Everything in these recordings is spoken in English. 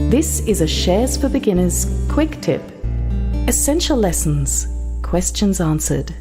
This is a Shares for Beginners quick tip. Essential lessons. Questions answered.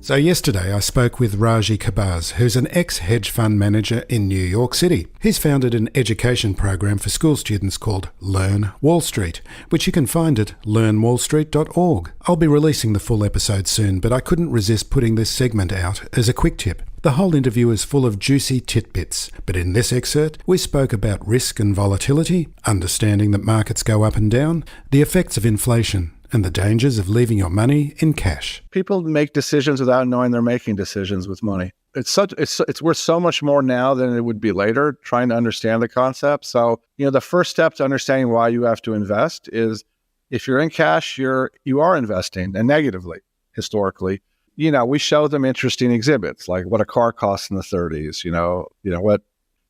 So yesterday I spoke with Raji Khabbaz, who's an ex-hedge fund manager in New York City. He's founded an education program for school students called Learn Wall Street, which you can find at learnwallstreet.org. I'll be releasing the full episode soon, but I couldn't resist putting this segment out as a quick tip. The whole interview is full of juicy tidbits, but in this excerpt we spoke about risk and volatility, understanding that markets go up and down, the effects of inflation, and the dangers of leaving your money in cash. People make decisions without knowing they're making decisions with money. It's worth so much more now than it would be later, trying to understand the concept. So, the first step to understanding why you have to invest is if you're in cash, you are investing, and negatively, historically. We show them interesting exhibits, like what a car costs in the 30s, what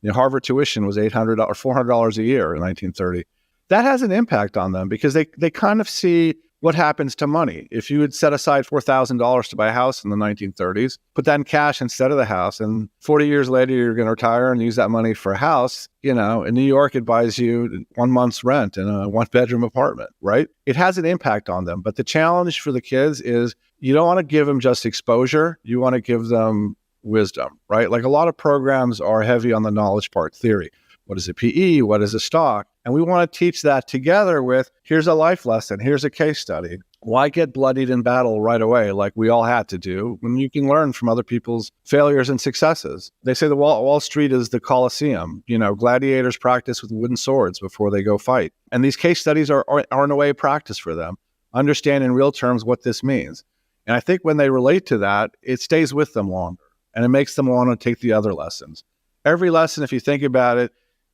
Harvard tuition was $800 or $400 a year in 1930. That has an impact on them because they kind of see what happens to money. If you had set aside $4,000 to buy a house in the 1930s, put that in cash instead of the house, and 40 years later, you're going to retire and use that money for a house, in New York, it buys you 1 month's rent in a one-bedroom apartment, right? It has an impact on them. But the challenge for the kids is you don't want to give them just exposure. You want to give them wisdom, right? Like a lot of programs are heavy on the knowledge part, theory. What is a PE? What is a stock? And we want to teach that together with, here's a life lesson, here's a case study. Why get bloodied in battle right away like we all had to do when you can learn from other people's failures and successes? They say the Wall Street is the Colosseum. Gladiators practice with wooden swords before they go fight. And these case studies are in a way practice for them. Understand in real terms what this means. And I think when they relate to that, it stays with them longer and it makes them want to take the other lessons. Every lesson, if you think about it,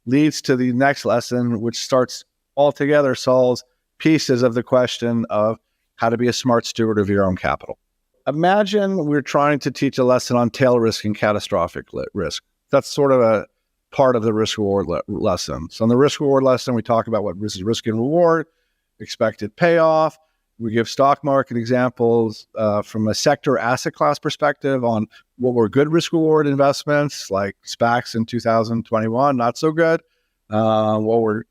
leads to the next lesson, which starts altogether, solves pieces of the question of how to be a smart steward of your own capital. Imagine we're trying to teach a lesson on tail risk and catastrophic risk. That's sort of a part of the risk-reward lesson. So in the risk-reward lesson, we talk about what is risk and reward, expected payoff. We give stock market examples from a sector asset class perspective on what were good risk-reward investments, like SPACs in 2021, not so good. What were,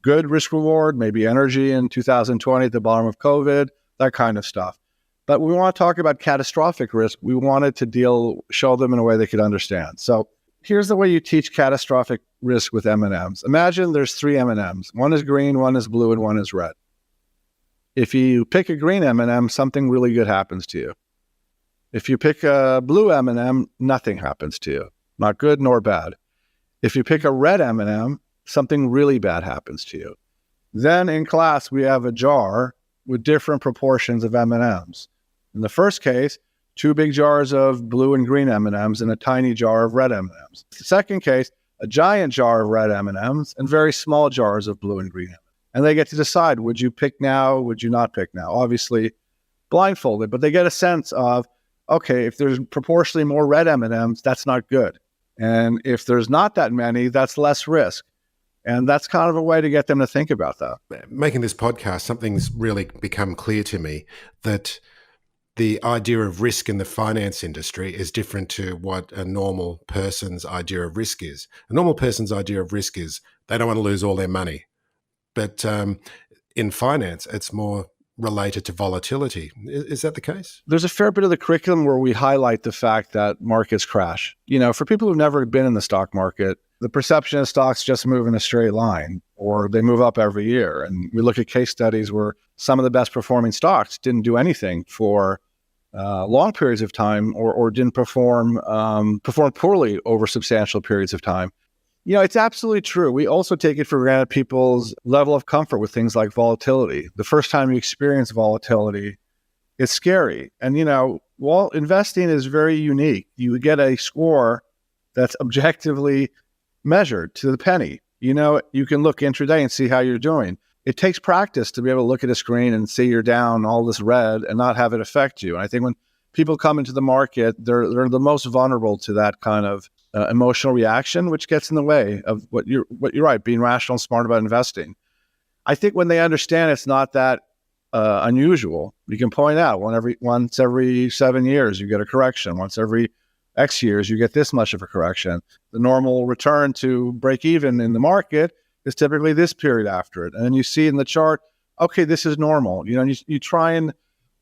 good risk-reward, maybe energy in 2020 at the bottom of COVID, that kind of stuff. But we want to talk about catastrophic risk. We wanted to show them in a way they could understand. So here's the way you teach catastrophic risk with M&Ms. Imagine there's 3 M&Ms. One is green, one is blue, and one is red. If you pick a green M&M, something really good happens to you. If you pick a blue M&M, nothing happens to you, not good nor bad. If you pick a red M&M, something really bad happens to you. Then in class, we have a jar with different proportions of M&Ms. In the first case, 2 big jars of blue and green M&Ms and a tiny jar of red M&Ms. The second case, a giant jar of red M&Ms and very small jars of blue and green M&Ms. And they get to decide, would you pick now, would you not pick now? Obviously blindfolded, but they get a sense of, okay, if there's proportionally more red M&Ms, that's not good. And if there's not that many, that's less risk. And that's kind of a way to get them to think about that. Making this podcast, something's really become clear to me, that the idea of risk in the finance industry is different to what a normal person's idea of risk is. A normal person's idea of risk is they don't want to lose all their money. But in finance, it's more related to volatility. Is that the case? There's a fair bit of the curriculum where we highlight the fact that markets crash. For people who've never been in the stock market, the perception is stocks just move in a straight line or they move up every year. And we look at case studies where some of the best performing stocks didn't do anything for long periods of time or didn't perform poorly over substantial periods of time. It's absolutely true. We also take it for granted people's level of comfort with things like volatility. The first time you experience volatility, it's scary. And, while investing is very unique, you get a score that's objectively measured to the penny. You can look intraday and see how you're doing. It takes practice to be able to look at a screen and see you're down all this red and not have it affect you. And I think when people come into the market, they're the most vulnerable to that kind of emotional reaction, which gets in the way of what you're right, being rational and smart about investing. I think when they understand it's not that unusual, you can point out once every 7 years you get a correction. Once every X years you get this much of a correction. The normal return to break even in the market is typically this period after it. And then you see in the chart, okay, this is normal. You try and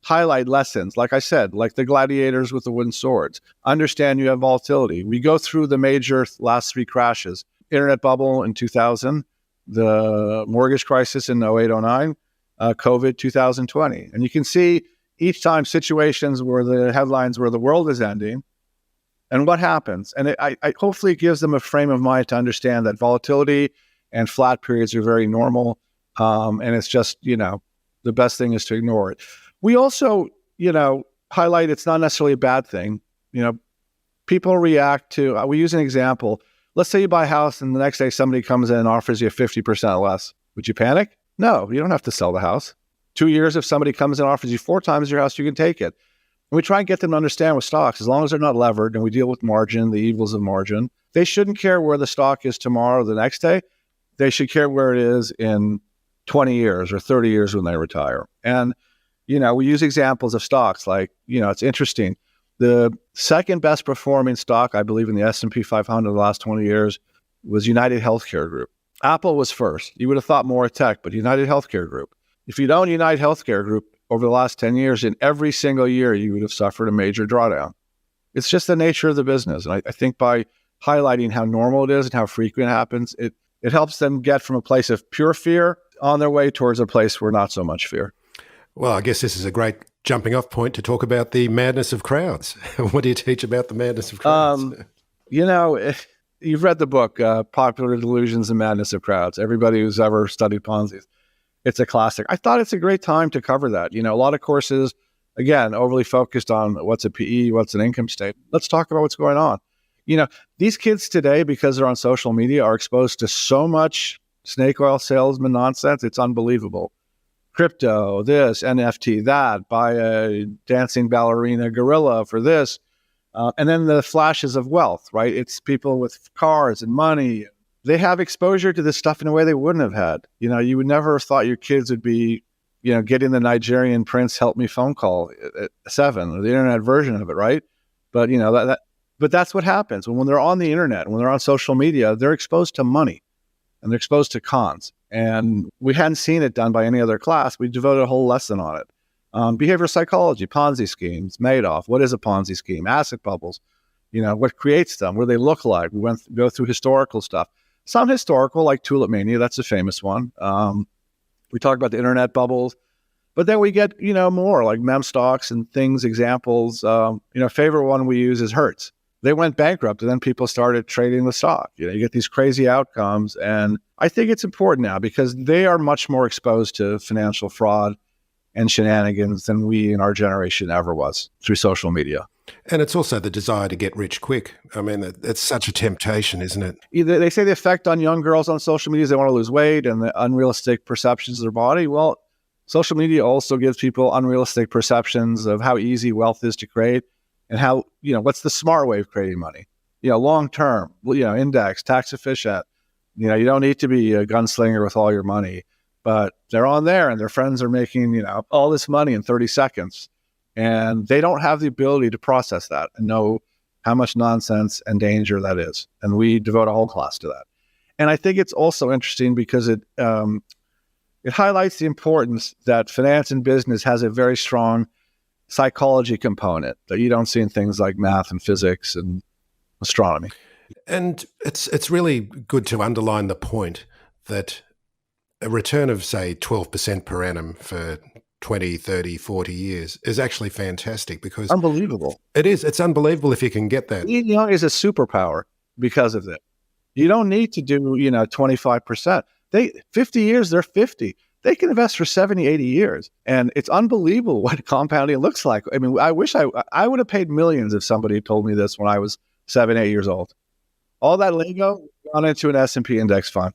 highlight lessons, like I said, like the gladiators with the wooden swords. Understand you have volatility. We go through the major last three crashes: internet bubble in 2000, the mortgage crisis in 0809, COVID 2020. And you can see each time situations where the headlines where the world is ending and what happens. And I hopefully it gives them a frame of mind to understand that volatility and flat periods are very normal. And it's just, the best thing is to ignore it. We also, highlight it's not necessarily a bad thing. People react to, we use an example. Let's say you buy a house and the next day somebody comes in and offers you 50% less. Would you panic? No, you don't have to sell the house. 2 years, if somebody comes in and offers you 4 times your house, you can take it. And we try and get them to understand with stocks, as long as they're not levered and we deal with margin, the evils of margin, they shouldn't care where the stock is tomorrow or the next day. They should care where it is in 20 years or 30 years when they retire. And, we use examples of stocks like, it's interesting. The second best performing stock, I believe, in the S&P 500 in the last 20 years was United Healthcare Group. Apple was first. You would have thought more tech, but United Healthcare Group. If you don't United Healthcare Group over the last 10 years, in every single year, you would have suffered a major drawdown. It's just the nature of the business. And I think by highlighting how normal it is and how frequent it happens, it helps them get from a place of pure fear on their way towards a place where not so much fear. Well, I guess this is a great jumping off point to talk about the madness of crowds. What do you teach about the madness of crowds? You've read the book, Popular Delusions and Madness of Crowds. Everybody who's ever studied Ponzi's, it's a classic. I thought it's a great time to cover that. A lot of courses, again, overly focused on what's a PE, what's an income statement. Let's talk about what's going on. These kids today, because they're on social media, are exposed to so much snake oil salesman nonsense. It's unbelievable. Crypto, this, NFT, that, buy a dancing ballerina gorilla for this. And then the flashes of wealth, right? It's people with cars and money. They have exposure to this stuff in a way they wouldn't have had. You would never have thought your kids would be, getting the Nigerian prince help me phone call at 7, or the internet version of it, right? But, but that's what happens. When they're on the internet, when they're on social media, they're exposed to money and they're exposed to cons. And we hadn't seen it done by any other class. We devoted a whole lesson on it. Behavioral psychology, Ponzi schemes, Madoff. What is a Ponzi scheme? Asset bubbles. What creates them? What do they look like? We go through historical stuff. Some historical, like Tulip Mania. That's a famous one. We talk about the internet bubbles. But then we get, more like meme stocks and things, examples. Favorite one we use is Hertz. They went bankrupt and then people started trading the stock. You get these crazy outcomes. And I think it's important now because they are much more exposed to financial fraud and shenanigans than we in our generation ever was through social media. And it's also the desire to get rich quick. I mean, it's such a temptation, isn't it? They say the effect on young girls on social media is they want to lose weight and the unrealistic perceptions of their body. Well, social media also gives people unrealistic perceptions of how easy wealth is to create and how, what's the smart way of creating money? Long-term, index, tax efficient. You don't need to be a gunslinger with all your money, but they're on there and their friends are making, all this money in 30 seconds. And they don't have the ability to process that and know how much nonsense and danger that is. And we devote a whole class to that. And I think it's also interesting because it highlights the importance that finance and business has a very strong psychology component that you don't see in things like math and physics and astronomy. And it's really good to underline the point that a return of, say, 12% per annum for 20, 30, 40 years is actually fantastic because... Unbelievable. It is. It's unbelievable if you can get that. Being young is a superpower because of it. You don't need to do, 25%. 50 years, they're 50. They can invest for 70, 80 years. And it's unbelievable what compounding looks like. I mean, I wish I would have paid millions if somebody told me this when I was 7, 8 years old. All that lingo gone into an S&P index fund.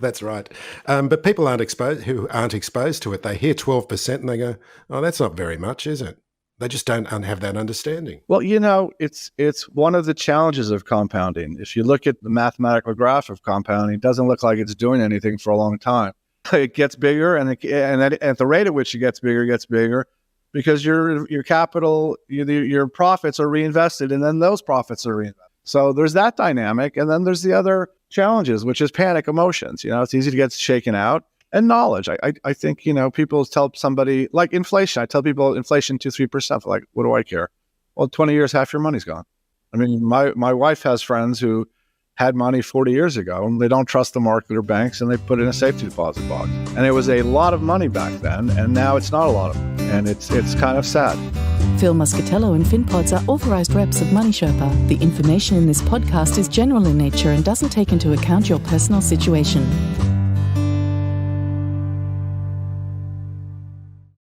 That's right. But people who aren't exposed to it, they hear 12% and they go, oh, that's not very much, is it? They just don't have that understanding. Well, it's one of the challenges of compounding. If you look at the mathematical graph of compounding, it doesn't look like it's doing anything for a long time. It gets bigger, and at the rate at which it gets bigger, because your capital, your profits are reinvested, and then those profits are reinvested. So there's that dynamic, and then there's the other challenges, which is panic emotions. It's easy to get shaken out. And knowledge. I think, people tell somebody, like inflation. I tell people inflation 2-3%. Like, what do I care? Well, 20 years, half your money's gone. I mean, my wife has friends who had money 40 years ago, and they don't trust the market or banks, and they put it in a safety deposit box. And it was a lot of money back then, and now it's not a lot of money. And it's kind of sad. Phil Muscatello and Finpods are authorised reps of Money Sherpa. The information in this podcast is general in nature and doesn't take into account your personal situation.